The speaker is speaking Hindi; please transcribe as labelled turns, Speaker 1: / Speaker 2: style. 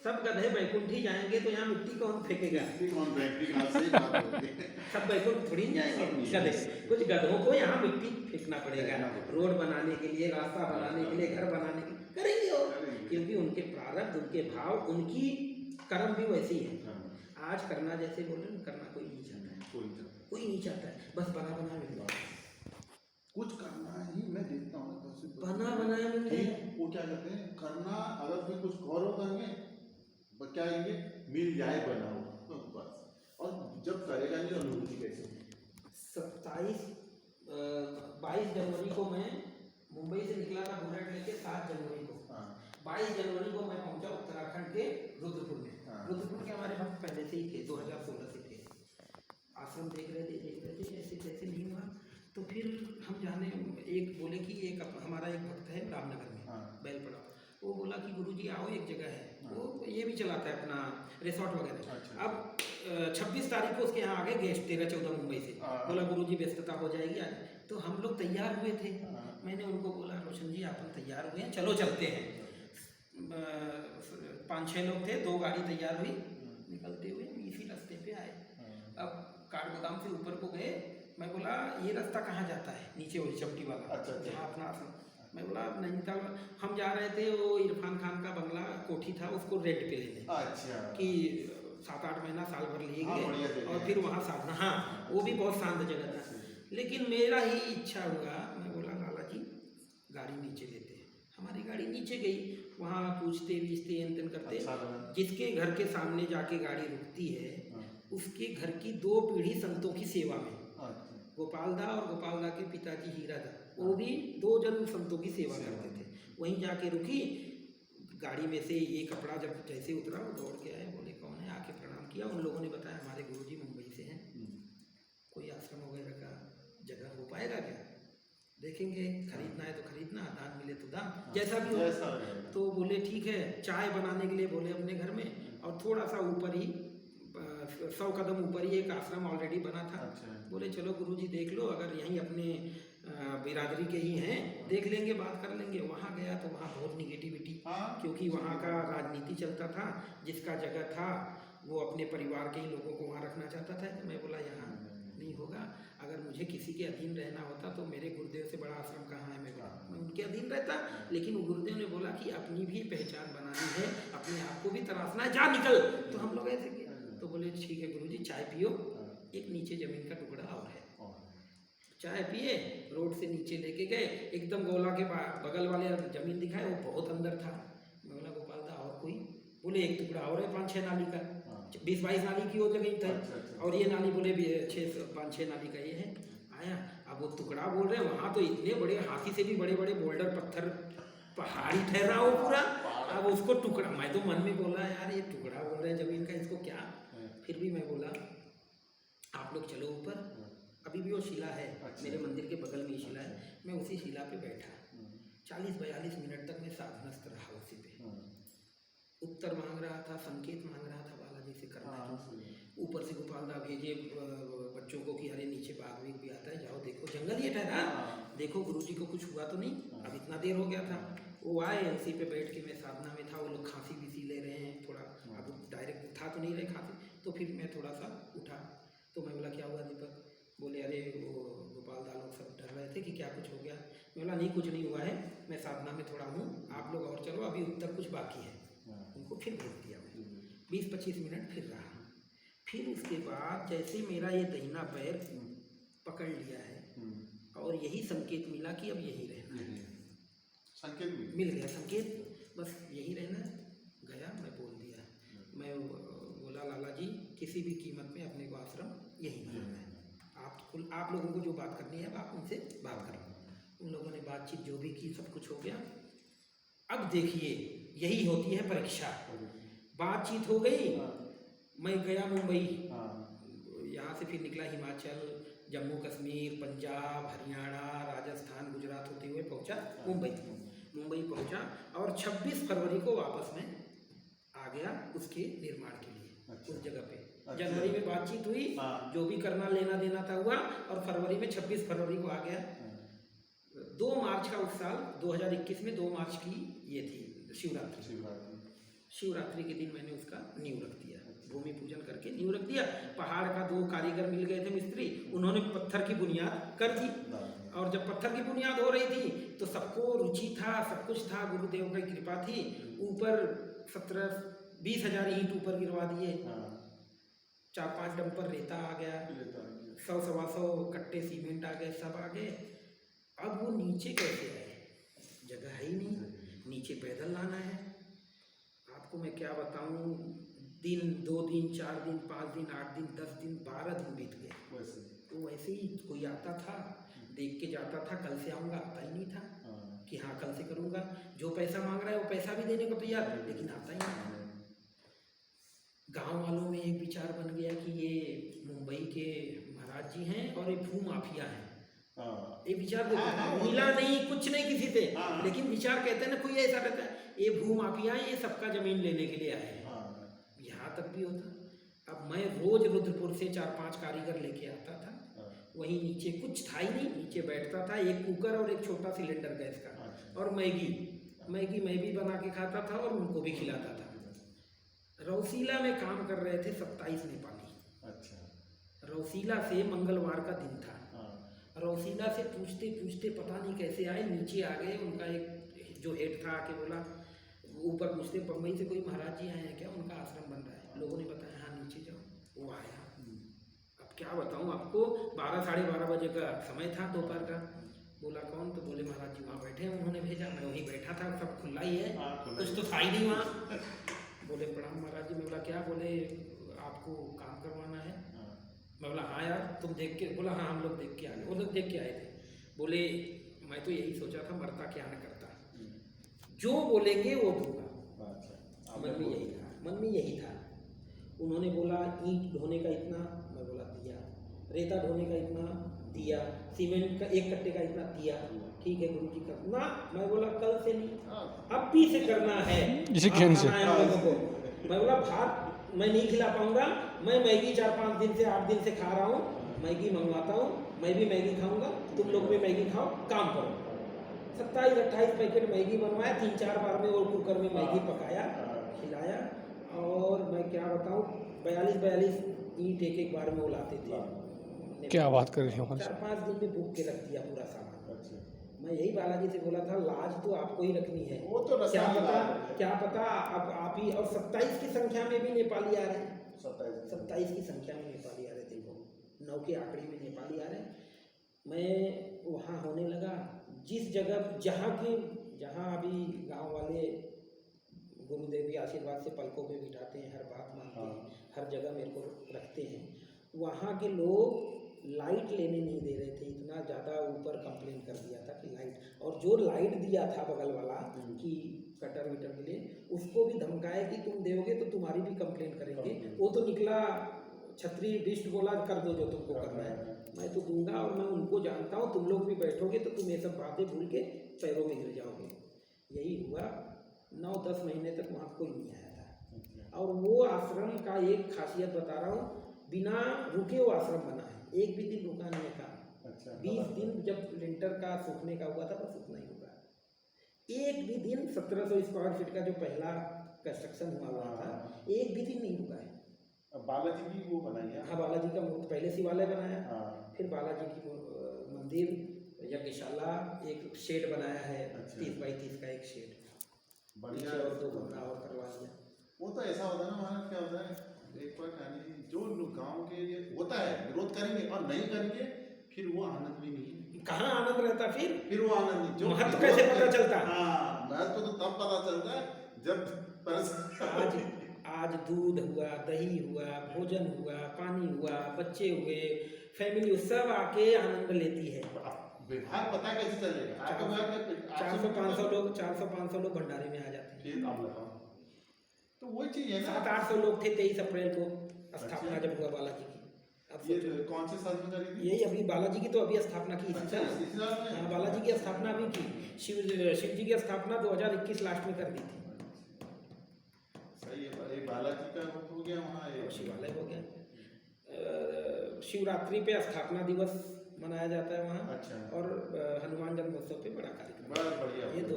Speaker 1: सब गधे बैकुंठी जाएंगे तो यहाँ मिट्टी कौन फेंकेगा?
Speaker 2: कौन फेंकेगा? सही बात होती है।
Speaker 1: सब बैकुंठ थोड़ी नहीं जाएंगे
Speaker 2: सब नहीं
Speaker 1: गधे।
Speaker 2: जाएंगे।
Speaker 1: कुछ गधों को यहाँ मिट्टी फेंकना पड़ेगा,
Speaker 2: फेंकना पड़ेगा।
Speaker 1: रोड बनाने के लिए, रास्ता बनाने के लिए, घर बनाने के लिए करेंगे। और
Speaker 2: करेंगे।
Speaker 1: क्योंकि उनके प्रारब्ध, उनके भाव, उनकी कर्म भी वैसी है।
Speaker 2: हाँ।
Speaker 1: आज करना जैसे बोल रहे हैं, करना कोई नहीं चाहता है, कोई नहीं चाहता है। बस बना बनाया मिल जाए,
Speaker 2: कुछ करना ही मैं देखता हूँ
Speaker 1: बना बनाया मिल
Speaker 2: कि
Speaker 1: जाए।
Speaker 2: वो क्या कहते हैं, करना अगर फिर कुछ गौरव करेंगे क्या कहेंगे, मिल जाए बना हुआ, तो बस। और जब करेगा नहीं तो अनुभूति कैसे?
Speaker 1: 22 जनवरी को मैं मुंबई से निकला था बुलेट लेके। 7 जनवरी को, 22 जनवरी को मैं पहुंचा उत्तराखंड के रुद्रपुर में। रुद्रपुर के हमारे भक्त पहले से ही थे, 2016 से थे। आश्रम देख रहे थे, ऐसे जैसे नहीं हुआ तो फिर हम जाने, एक बोले कि एक हमारा एक भक्त है रामनगर में, बैलपड़ा, वो बोला कि गुरुजी आओ, एक जगह है, वो ये भी चलाता है अपना रिसोर्ट वगैरह।
Speaker 2: अच्छा।
Speaker 1: अब 26 तारीख को उसके यहाँ आ गए गेस्ट 13-14 मुंबई से। बोला गुरुजी व्यस्तता हो जाएगी आज, तो हम लोग तैयार हुए थे। मैंने उनको बोला रोशन जी आप तैयार हुए हैं, चलो चलते हैं। 5-6 लोग थे, 2 गाड़ी तैयार हुई, निकलते हुए इसी रास्ते पे आए। अब काठ गोदाम से ऊपर को गए, मैं बोला ये रास्ता कहाँ जाता है? नीचे वही चमटी वाला,
Speaker 2: अच्छा।
Speaker 1: जहाँ अपना आश्रम। मैं बोला नैनीताल। हम जा रहे थे, वो इरफान खान का बंगला कोठी था, उसको रेंट पे लेने।
Speaker 2: अच्छा।
Speaker 1: कि 7-8 महीना साल भर लिए
Speaker 2: हाँ, बढ़िया
Speaker 1: गए
Speaker 2: जगह
Speaker 1: और
Speaker 2: है।
Speaker 1: फिर वहाँ साधना। हाँ, वो भी बहुत शांत जगह था। लेकिन मेरा ही इच्छा हुआ, मैं बोला लाला जी गाड़ी नीचे लेते हैं। हमारी गाड़ी नीचे गई, वहाँ पूछते बीछते एन करते।
Speaker 2: अच्छा बना।
Speaker 1: जिसके घर के सामने जाके गाड़ी रुकती है, उसके घर की 2 पीढ़ी संतों की सेवा में। गोपाल दा और गोपाल दा के पिताजी हीरा दा, वो भी 2 जन संतों की सेवा करते थे। वहीं जाके रुकी, गाड़ी में से ये कपड़ा जब जैसे उतरा, वो दौड़ के आए, बोले कौन है? आके प्रणाम किया। उन लोगों ने बताया हमारे गुरुजी मुंबई से हैं, कोई आश्रम वगैरह का जगह हो पाएगा क्या? देखेंगे, खरीदना है तो खरीदना, दान मिले तो दान, जैसा भी हो। तो बोले ठीक है। चाय बनाने के लिए बोले अपने घर में, और थोड़ा सा ऊपर ही 100 कदम ऊपर ही एक आश्रम ऑलरेडी बना था। बोले चलो गुरुजी देख लो, अगर यहीं अपने बिरादरी के ही हैं, देख लेंगे, बात कर लेंगे। वहाँ गया तो वहाँ बहुत निगेटिविटी, क्योंकि वहाँ का राजनीति चलता था। जिसका जगह था वो अपने परिवार के ही लोगों को वहाँ रखना चाहता था। तो मैं बोला यहाँ नहीं होगा, अगर मुझे किसी के अधीन रहना होता तो मेरे गुरुदेव से बड़ा आश्रम कहाँ है? मैं उनके अधीन रहता। लेकिन वो गुरुदेव ने बोला कि अपनी भी पहचान बनानी है, अपने आप को भी तराशना है, जा निकल। तो हम लोग ऐसे किए। तो बोले ठीक है गुरुजी चाय पियो, एक नीचे जमीन का टुकड़ा और है। चाय पिए, रोड से नीचे लेके गए, एकदम गोला के बगल वाले जमीन दिखाए, वो बहुत अंदर था। मैं बोला गोपाल दा और कोई? बोले एक टुकड़ा और है 5-6 नाली का, 20-22 नाली की वो जमीन था। और ये नाली बोले 5-6 नाली का ये है। आया, अब वो टुकड़ा बोल रहे हैं, वहाँ तो इतने बड़े, हाथी से भी बड़े बड़े बोल्डर पत्थर, पहाड़ी ठहरा हो पूरा। अब उसको टुकड़ा, मैं तो मन में बोला यार ये टुकड़ा बोल रहे हैं जमीन का, इसको क्या? फिर भी मैं बोला आप लोग चलो ऊपर, अभी भी वो शिला है। मेरे मंदिर के बगल में ही शिला है। मैं उसी शिला पे बैठा 40-42 मिनट तक मैं साधनस्थ रहा उसी पे। उत्तर मांग रहा था, संकेत मांग रहा था बालाजी से करना है। ऊपर से गोपाल दा भेजे बच्चों को कि अरे नीचे बाघ भी आता है, जाओ देखो, जंगल ये ठहरा, देखो गुरुजी को कुछ हुआ तो नहीं। अब इतना देर हो गया था। वो आए, उसी पे बैठ के मैं साधना में था। वो लोग खांसी बीसी ले रहे हैं थोड़ा, अब डायरेक्ट उठा तो नहीं रहे खांसी। तो फिर मैं थोड़ा सा उठा, तो मैं बोला क्या हुआ दीपक? बोले अरे वो गोपाल दा लोग सब डर रहे थे कि क्या कुछ हो गया। मैं बोला नहीं कुछ नहीं हुआ है, मैं साधना में थोड़ा हूँ, आप लोग और चलो, अभी उत्तर कुछ बाकी है। उनको फिर भेज दिया मैं, 20-25 मिनट फिर रहा। फिर उसके बाद जैसे मेरा ये दाहिना पैर पकड़ लिया है और यही संकेत मिला कि अब यही रहना।
Speaker 2: संकेत
Speaker 1: मिल गया संकेत, बस यही रहना। गया, मैं बोल दिया, मैं बोला लाला जी किसी भी कीमत में अपने को आश्रम यही बनाना है। आप लोगों को जो बात करनी है आप उनसे बात करो। उन लोगों ने बातचीत जो भी की, सब कुछ हो गया। अब देखिए यही होती है परीक्षा। बातचीत हो गई, मैं गया मुंबई, यहाँ से फिर निकला हिमाचल, जम्मू कश्मीर, पंजाब, हरियाणा, राजस्थान, गुजरात होते हुए पहुँचा मुंबई। मुंबई पहुँचा और 26 फरवरी को वापस में आ गया उसके निर्माण के लिए। उस जगह पे जनवरी में बातचीत हुई, जो भी करना लेना देना था हुआ, और फरवरी में 26 फरवरी को आ गया। 2 मार्च का उस साल 2021 में 2 मार्च की ये थी शिवरात्रि। शिवरात्रि के दिन मैंने उसका नींव रख दिया, भूमि पूजन करके नींव रख दिया। पहाड़ का 2 कारीगर मिल गए थे मिस्त्री, उन्होंने पत्थर की बुनियाद कर दी। और जब पत्थर की बुनियाद हो रही थी तो सबको रुचि था, सब कुछ था, गुरुदेव की कृपा थी। ऊपर 17-20 हज़ार ईंट ऊपर गिरवा दिए, 4-5 डंपर रेता आ गया, 100-125 कट्टे सीमेंट आ गए, सब आ गए। अब वो नीचे कैसे आए, जगह है ही नहीं, नीचे पैदल लाना है। आपको मैं क्या बताऊं, दिन 2 दिन 4 दिन 5 दिन 8 दिन 10 दिन 12 दिन बीत गए। तो वैसे ही कोई आता था, देख के जाता था, कल से आऊँगा, आता ही नहीं था कि हाँ कल से करूँगा। जो पैसा मांग रहा है वो पैसा भी देने को तैयार है, लेकिन आता ही नहीं। गांव वालों में एक विचार बन गया कि ये मुंबई के महाराज जी हैं और ये भू माफिया हैं। ये विचार मिला नहीं, कुछ नहीं किसी से, लेकिन विचार कहते हैं ना, कोई ऐसा रहता है ये भू माफिया है, ये सबका जमीन लेने के लिए आए हैं। यहाँ तक भी होता। अब मैं रोज रुद्रपुर से 4-5 कारीगर लेके आता था, वहीं नीचे कुछ था ही नहीं, नीचे बैठता था, एक कुकर और एक छोटा सिलेंडर गैस का, और मैगी मैं भी बना के खाता था और उनको भी खिलाता था। रौसीला में काम कर रहे थे 27 नेपाली। रौसीला से मंगलवार का दिन था। रौसीला से पूछते पूछते पता नहीं कैसे आए, नीचे आ गए। उनका एक जो हेड था आके बोला, ऊपर पूछते बम्बई से कोई महाराज जी आए हैं क्या, उनका आश्रम बन रहा है। लोगों ने बताया हाँ नीचे जाओ। वो आया। अब क्या बताऊँ आपको, 12-12:30 बजे का समय था दोपहर का। बोला कौन, तो बोले महाराज जी वहाँ बैठे हैं, उन्होंने भेजा। मैं वहीं बैठा था, सब खुला ही है, कुछ तो था ही नहीं वहाँ। बोले प्रणाम महाराज जी। मैं बोला क्या, बोले आपको काम करवाना है। मैं बोला हाँ यार तुम देख के, बोला हाँ हम लोग देख के आए। वो लोग देख के आए थे। बोले मैं तो यही सोचा था, मरता क्या न करता, जो बोलेंगे वो दूंगा। मन में यही था, मन में यही था। उन्होंने बोला ईंट ढोने का इतना, मैं बोला दिया। रेता ढोने का इतना दिया, सीमेंट का 1 कट्टे का इतना दिया। ठीक है गुरु जी करना। मैं बोला कल से नहीं, अब भी से करना है, हम लोगों को। मैं बोला भात मैं नहीं खिला पाऊंगा, मैं मैगी 4-5 दिन से 8 दिन से खा रहा हूँ, मैगी मंगवाता हूँ, मैं भी मैगी खाऊंगा, तुम लोग भी मैगी खाओ, काम करो। 27-28 पैकेट मैगी बनवाया, 3-4 बार में और कुकर में मैगी पकाया, खिलाया। और मैं क्या बताऊँ, 42 ईंट एक बार में उलाते थे।
Speaker 3: क्या बात कर रहे हो।
Speaker 1: 4-5 दिन में भूख के रख दिया पूरा सामान। मैं यही बालाजी से बोला था, लाज तो आपको ही रखनी है।
Speaker 2: वो तो
Speaker 1: क्या पता अब आप ही। और 27 की संख्या में भी नेपाली आ रहे हैं, 27 की संख्या में नेपाली आ रहे थे। वो 9 के आंकड़े में नेपाली आ रहे हैं। मैं वहाँ होने लगा जिस जगह जहाँ अभी गांव वाले गुरुदेव के आशीर्वाद से पलकों पे बिठाते हैं, हर बात मानते हैं, हर जगह मेरे को रखते हैं। वहाँ के लोग लाइट लेने नहीं दे रहे थे, इतना ज़्यादा ऊपर कंप्लेन कर दिया था कि लाइट। और जो लाइट दिया था बगल वाला कि कटर विटर के लिए, उसको भी धमकाए कि तुम दोगे तो तुम्हारी भी कंप्लेन करेंगे। वो तो निकला छतरी डिस्ट, बोला कर दो जो तुमको करना है, मैं तो दूंगा। और मैं उनको जानता हूँ, तुम लोग भी बैठोगे तो तुम ये सब बातें भूल के पैरों में गिर जाओगे। यही हुआ। 9-10 महीने तक वहाँ कोई नहीं आया था। और वो आश्रम का एक खासियत बता रहा हूँ, बिना रुके वो आश्रम बना है, एक भी दिन रुका नहीं था। 20 दिन जब लिंटर का सूखने का हुआ था, बस उतना ही रुका। एक भी दिन 1700 स्क्वायर फीट का जो पहला कंस्ट्रक्शन हुआ था, एक भी दिन नहीं रुका है।
Speaker 2: बालाजी की वो बनाई है।
Speaker 1: हाँ बालाजी का मूर्ति, पहले शिवालय बनाया, फिर बालाजी की मंदिर, यज्ञशाला, एक शेड बनाया है, 30 बाई 30 का एक शेड, बढ़िया। और 2 कमरा और करवा दिया।
Speaker 2: वो तो ऐसा होता है ना महाराज, क्या होता है, एक बार कहानी, जो लोग गांव के लिए होता है विरोध करेंगे और नहीं करेंगे, फिर वो आनंद भी नहीं।
Speaker 1: कहाँ आनंद रहता, फिर
Speaker 2: वो आनंद नहीं। जो
Speaker 1: महत्व कैसे पता चलता?
Speaker 2: हाँ, महत्व तो तब पता चलता है जब
Speaker 1: आज दूध हुआ, दही हुआ, भोजन हुआ, पानी हुआ, बच्चे हुए, फैमिली सब आके आनंद लेती है।
Speaker 2: व्यवहार पता कैसे चलेगा?
Speaker 1: 400-500 लोग भंडारे में आ जाते हैं।
Speaker 2: तो वही चीज है ना।
Speaker 1: 700-800 लोग थे 23 अप्रैल को स्थापना जब हुआ बालाजी की। अब
Speaker 2: ये कौन से साल में करी थी?
Speaker 1: यही अभी बालाजी की तो अभी स्थापना की इसी साल। हाँ बालाजी की स्थापना अभी की। शिव जी की स्थापना 2021 लास्ट में कर दी थी।
Speaker 2: सही है, एक बालाजी का हो गया वहाँ,
Speaker 1: शिवालय हो गया। शिवरात्रि पे स्थापना दिवस मनाया जाता है वहाँ।
Speaker 2: अच्छा।
Speaker 1: और हनुमान जन्मोत्सव पे बड़ा कार्यक्रम।
Speaker 2: बड़ा बढ़िया।
Speaker 1: ये 2